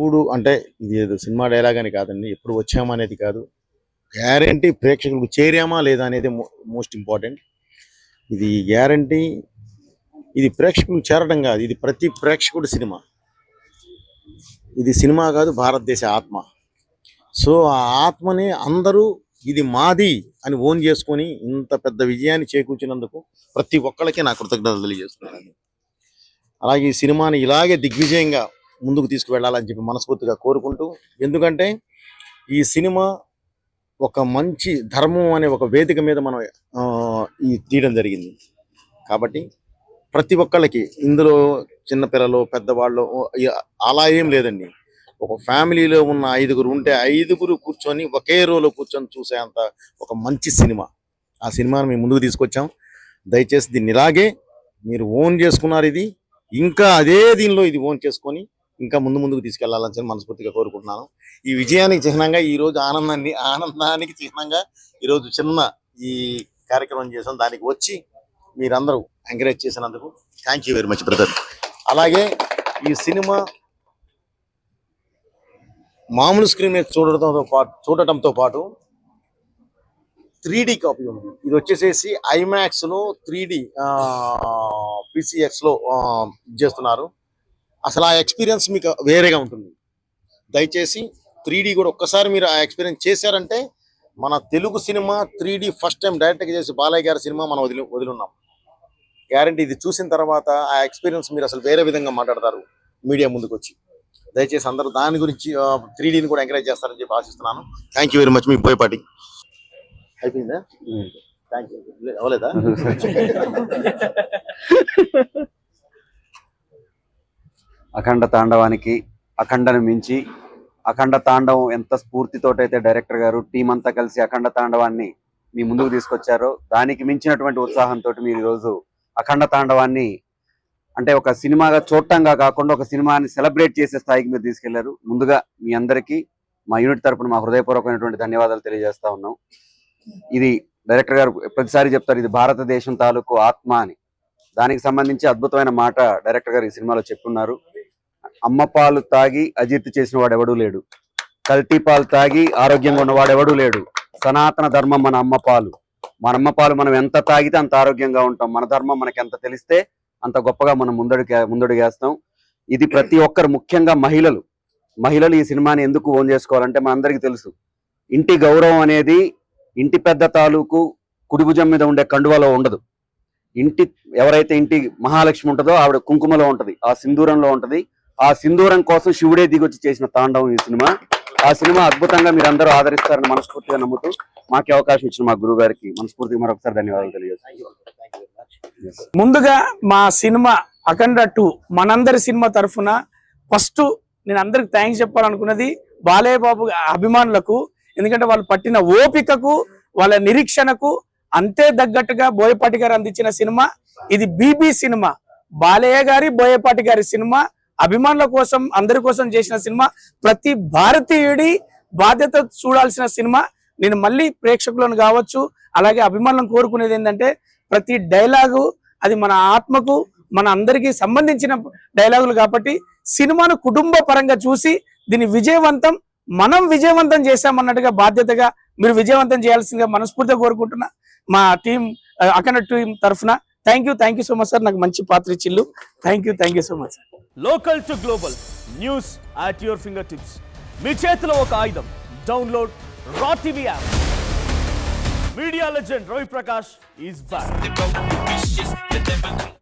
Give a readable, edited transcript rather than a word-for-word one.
ఎప్పుడు అంటే ఇది ఏదో సినిమా డైలాగ్ అని కాదండి, ఎప్పుడు వచ్చామా అనేది కాదు, గ్యారంటీ ప్రేక్షకులకు చేరామా లేదా అనేది మోస్ట్ ఇంపార్టెంట్. ఇది గ్యారంటీ, ఇది ప్రేక్షకులకు చేరడం కాదు, ఇది ప్రతి ప్రేక్షకుడి సినిమా. ఇది సినిమా కాదు, భారతదేశ ఆత్మ. సో ఆ ఆత్మని అందరూ ఇది మాది అని ఓన్ చేసుకొని ఇంత పెద్ద విజయాన్ని చేకూర్చినందుకు ప్రతి ఒక్కళ్ళకి నా కృతజ్ఞతలు తెలియజేస్తున్నాను. అలాగే ఈ సినిమాని ఇలాగే దిగ్విజయంగా ముందుకు తీసుకువెళ్ళాలని చెప్పి మనస్ఫూర్తిగా కోరుకుంటూ, ఎందుకంటే ఈ సినిమా ఒక మంచి ధర్మం అనే ఒక వేదిక మీద మనం ఈ తీయడం జరిగింది. కాబట్టి ప్రతి ఒక్కళ్ళకి ఇందులో చిన్నపిల్లలు పెద్దవాళ్ళు అలా ఏం లేదండి. ఒక ఫ్యామిలీలో ఉన్న 5గురు ఉంటే 5గురు కూర్చొని ఒకే రోలో కూర్చొని చూసేంత ఒక మంచి సినిమా. ఆ సినిమాని మేము ముందుకు తీసుకొచ్చాం. దయచేసి దీన్ని ఇలాగే మీరు ఓన్ చేసుకున్నారు, ఇది ఇంకా అదే దీనిలో ఇది ఓన్ చేసుకొని ఇంకా ముందుకు తీసుకెళ్లాలని మనస్ఫూర్తిగా కోరుకుంటున్నాను. ఈ విజయానికి చిహ్నంగా ఈరోజు ఆనందానికి చిహ్నంగా ఈరోజు చిన్న ఈ కార్యక్రమం చేసాం. దానికి వచ్చి మీరందరూ ఎంకరేజ్ చేసినందుకు thank you very much brother. అలాగే ఈ సినిమా మామూలు స్క్రీన్ మీద చూడటంతో పాటు 3D కాపీ ఉంది. ఇది వచ్చేసేసి ఐమాక్స్లో 3D PCXలో చేస్తున్నారు. అసలు ఆ ఎక్స్పీరియన్స్ మీకు వేరేగా ఉంటుంది. దయచేసి 3D కూడా ఒక్కసారి మీరు ఆ ఎక్స్పీరియన్స్ చేశారంటే, మన Telugu cinema 3D first time డైరెక్ట్గా చేసి బాలయ్య గారి సినిమా మనం వదిలిన్నాం. గ్యారంటీ ఇది చూసిన తర్వాత ఆ ఎక్స్పీరియన్స్ మీరు అసలు వేరే విధంగా మాట్లాడతారు మీడియా ముందుకు వచ్చి. దయచేసి అందరూ దాని గురించి 3Dని కూడా ఎంకరేజ్ చేస్తారని చెప్పి ఆశిస్తున్నాను. Thank you very much. మీ బోయపాటి అయిపోయిందా? Thank you. అవలేదా? అఖండ తాండవానికి అఖండను మించి అఖండ తాండవం ఎంత స్ఫూర్తితోటైతే డైరెక్టర్ గారు టీం అంతా కలిసి అఖండ తాండవాన్ని మీ ముందుకు తీసుకొచ్చారో, దానికి మించినటువంటి ఉత్సాహంతో మీరు ఈరోజు అఖండ తాండవాన్ని అంటే ఒక సినిమాగా చూడటంగా కాకుండా ఒక సినిమాని సెలబ్రేట్ చేసే స్థాయికి మీరు తీసుకెళ్లారు. ముందుగా మీ అందరికీ మా యూనిట్ తరపున మా హృదయపూర్వకమైనటువంటి ధన్యవాదాలు తెలియజేస్తా ఉన్నాం. ఇది డైరెక్టర్ గారు ప్రతిసారి చెప్తారు, ఇది భారతదేశం తాలూకు ఆత్మ అని. దానికి సంబంధించి అద్భుతమైన మాట డైరెక్టర్ గారు ఈ సినిమాలో చెప్పున్నారు. అమ్మ పాలు తాగి అజీర్తి చేసిన వాడు ఎవడూ లేడు, కల్తీ పాలు తాగి ఆరోగ్యంగా ఉన్నవాడు ఎవడూ లేడు. సనాతన ధర్మం మన అమ్మ పాలు. మన అమ్మ పాలు మనం ఎంత తాగితే అంత ఆరోగ్యంగా ఉంటాం. మన ధర్మం మనకి ఎంత తెలిస్తే అంత గొప్పగా మనం ముందడుగేస్తాం. ఇది ప్రతి ఒక్కరు, ముఖ్యంగా మహిళలు ఈ సినిమాని ఎందుకు ఓన్ చేసుకోవాలంటే మనందరికీ తెలుసు, ఇంటి గౌరవం అనేది ఇంటి పెద్ద తాలూకు కుడిభుజం మీద ఉండే కండువలో ఉండదు. ఎవరైతే ఇంటి మహాలక్ష్మి ఉంటుందో ఆవిడ కుంకుమలో ఉంటది, ఆ సింధూరంలో ఉంటది. ఆ సింధూరం కోసం శివుడే దిగొచ్చి చేసిన తాండవం ఈ సినిమా. ఆ సినిమా అద్భుతంగా మీరు అందరూ ఆదరిస్తారని మనస్ఫూర్తిగా నమ్ముతూ మాకు అవకాశం ఇచ్చిన మా గురువు గారికి మనస్ఫూర్తిగా మరొకసారి ధన్యవాదాలు తెలియజేస్తాను. ముందుగా మా సినిమా అఖండ 2 మనందరి సినిమా తరఫున ఫస్ట్ నేను అందరికి థ్యాంక్స్ చెప్పాలనుకున్నది బాలయ్య బాబు అభిమానులకు. ఎందుకంటే వాళ్ళు పట్టిన ఓపికకు, వాళ్ళ నిరీక్షణకు అంతే తగ్గట్టుగా బోయపాటి గారు అందించిన సినిమా ఇది. బీబీ సినిమా, బాలయ్య గారి బోయపాటి గారి సినిమా, అభిమానుల కోసం అందరి కోసం చేసిన సినిమా, ప్రతి భారతీయుడి బాధ్యత చూడాల్సిన సినిమా. నేను మళ్ళీ ప్రేక్షకులను కావచ్చు అలాగే అభిమానులను కోరుకునేది ఏంటంటే, ప్రతి డైలాగు అది మన ఆత్మకు మన అందరికీ సంబంధించిన డైలాగులు కాబట్టి సినిమాను కుటుంబ పరంగా చూసి దీన్ని మనం విజయవంతం చేశామన్నట్టుగా బాధ్యతగా మీరు విజయవంతం చేయాల్సిందిగా మనస్ఫూర్తిగా కోరుకుంటున్నా మా టీం అఖండ టీం తరఫున. Thank you so much sir, నాకు మంచి పాత్ర ఇచ్చిల్లు. Thank you so much sir. Local to global news at your finger tips. మీ చేతిలో ఒక ఆయుధం. Download raw TV app. Media legend Ravi Prakash is back.